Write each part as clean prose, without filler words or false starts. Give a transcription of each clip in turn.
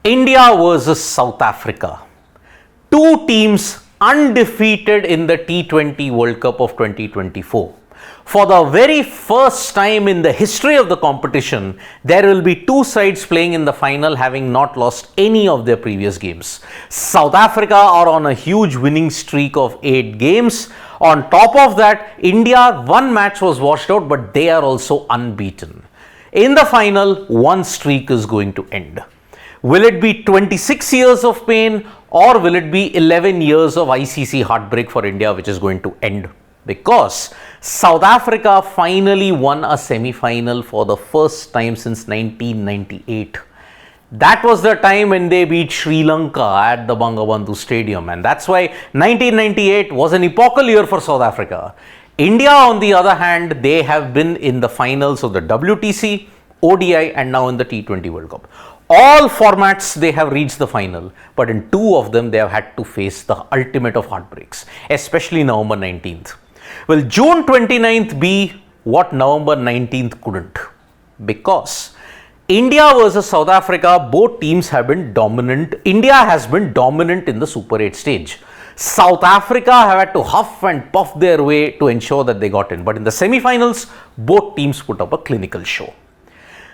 India versus South Africa. Two teams undefeated in the T20 World Cup of 2024. For the very first time in the history of the competition, there will be two sides playing in the final having not lost any of their previous games. South Africa are on a huge winning streak of 8 games. On top of that, India, one match was washed out, but they are also unbeaten. In the final, one streak is going to end. Will it be 26 years of pain, or will it be 11 years of ICC heartbreak for India, which is going to end? Because South Africa finally won a semi-final for the first time since 1998. That was the time when they beat Sri Lanka at the Bangabandhu Stadium, and that's why 1998 was an epochal year for South Africa. India, on the other hand, they have been in the finals of the WTC, ODI, and now in the T20 World Cup. All formats they have reached the final, but in two of them they have had to face the ultimate of heartbreaks, especially November 19th. Will June 29th be what November 19th couldn't? Because India versus South Africa, both teams have been dominant. India has been dominant in the Super 8 stage. South Africa have had to huff and puff their way to ensure that they got in. But in the semi-finals, both teams put up a clinical show.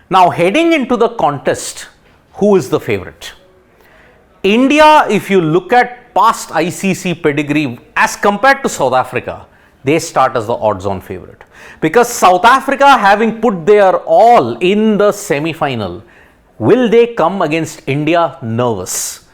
Now, heading into the contest, who is the favorite? India, if you look at past ICC pedigree as compared to South Africa, they start as the odds-on favorite. Because South Africa, having put their all in the semi-final, will they come against India nervous?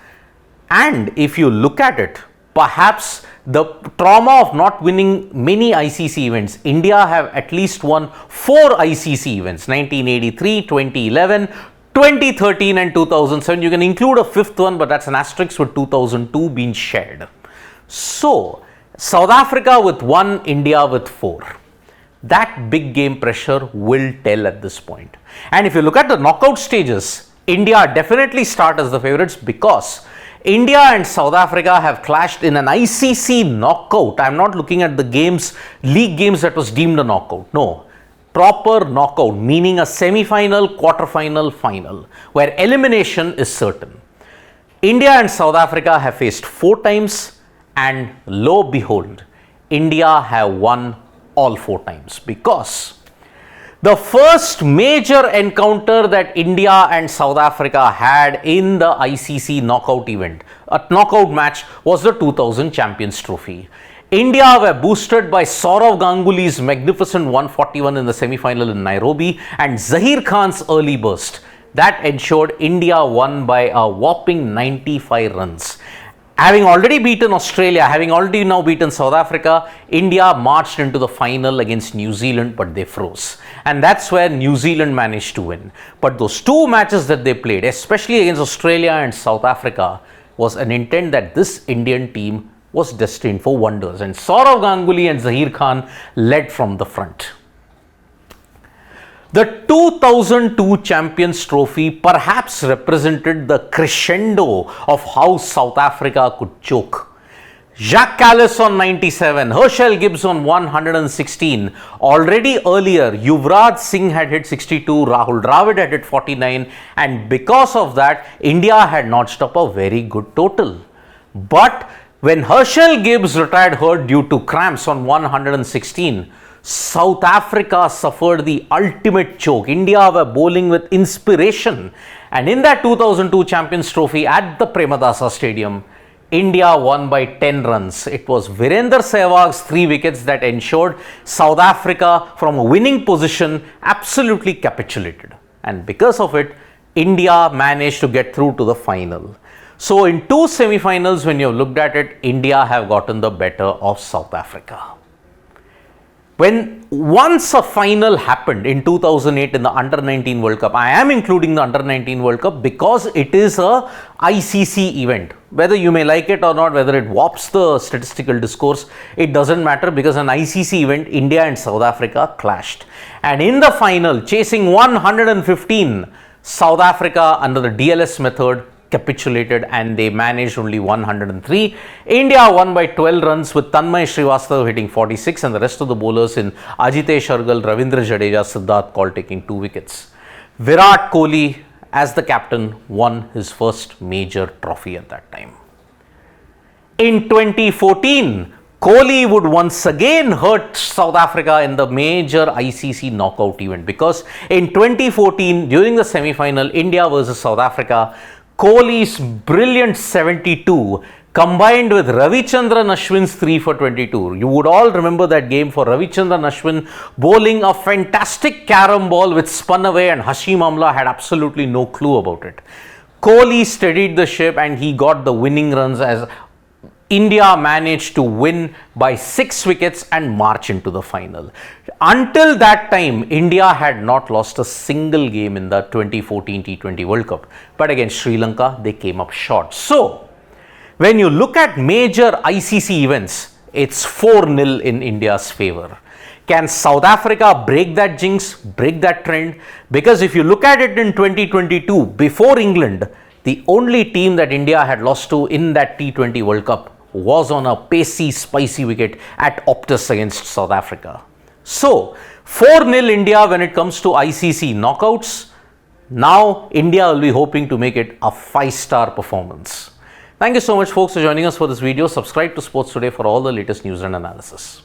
And if you look at it, perhaps the trauma of not winning many ICC events, India have at least won 4 ICC events, 1983, 2011, 2013 and 2007. You can include a 5th one, but that's an asterisk with 2002 being shared. So, South Africa with 1, India with 4. That big game pressure will tell at this point. And if you look at the knockout stages, India definitely start as the favorites because India and South Africa have clashed in an ICC knockout. I'm not looking at the games, league games that was deemed a knockout. No. Proper knockout, meaning a semi-final, quarter-final, final, where elimination is certain. India and South Africa have faced 4 times, and lo behold, India have won all 4 times, because the first major encounter that India and South Africa had in the ICC knockout event, a knockout match, was the 2000 Champions Trophy. India were boosted by Sourav Ganguly's magnificent 141 in the semi-final in Nairobi and Zaheer Khan's early burst. That ensured India won by a whopping 95 runs. Having already beaten Australia, having already now beaten South Africa, India marched into the final against New Zealand, but they froze. And that's where New Zealand managed to win. But those 2 matches that they played, especially against Australia and South Africa, was an intent that this Indian team was destined for wonders. And Sourav Ganguly and Zaheer Khan led from the front. The 2002 Champions Trophy perhaps represented the crescendo of how South Africa could choke. Jacques Kallis on 97, Herschel Gibbs on 116. Already earlier, Yuvraj Singh had hit 62, Rahul Dravid had hit 49, and because of that, India had notched up a very good total. But when Herschel Gibbs retired hurt due to cramps on 116, South Africa suffered the ultimate choke. India were bowling with inspiration. And in that 2002 Champions Trophy at the Premadasa Stadium, India won by 10 runs. It was Virender Sehwag's 3 wickets that ensured South Africa, from a winning position, absolutely capitulated. And because of it, India managed to get through to the final. So in 2 semi-finals, when you have looked at it, India have gotten the better of South Africa. When once a final happened in 2008 in the Under-19 World Cup, I am including the Under-19 World Cup because it is a ICC event. Whether you may like it or not, whether it warps the statistical discourse, it doesn't matter, because an ICC event, India and South Africa clashed. And in the final, chasing 115, South Africa under the DLS method capitulated and they managed only 103. India won by 12 runs with Tanmay Srivastava hitting 46 and the rest of the bowlers in Ajitesh Shargal, Ravindra Jadeja, Siddharth Kaul taking 2 wickets. Virat Kohli as the captain, won his first major trophy at that time. In 2014, Kohli would once again hurt South Africa in the major ICC knockout event, because in 2014, during the semi-final, India versus South Africa, Kohli's brilliant 72 combined with Ravichandran Ashwin's 3 for 22. You would all remember that game for Ravichandran Ashwin bowling a fantastic carom ball which spun away, and Hashim Amla had absolutely no clue about it. Kohli steadied the ship and he got the winning runs as India managed to win by 6 wickets and march into the final. Until that time, India had not lost a single game in the 2014 T20 World Cup. But against Sri Lanka, they came up short. So, when you look at major ICC events, it's 4-0 in India's favor. Can South Africa break that jinx, break that trend? Because if you look at it in 2022, before England, the only team that India had lost to in that T20 World Cup was on a pacey, spicy wicket at Optus against South Africa. So, 4-0 India when it comes to ICC knockouts. Now, India will be hoping to make it a 5-star performance. Thank you so much, folks, for joining us for this video. Subscribe to Sports Today for all the latest news and analysis.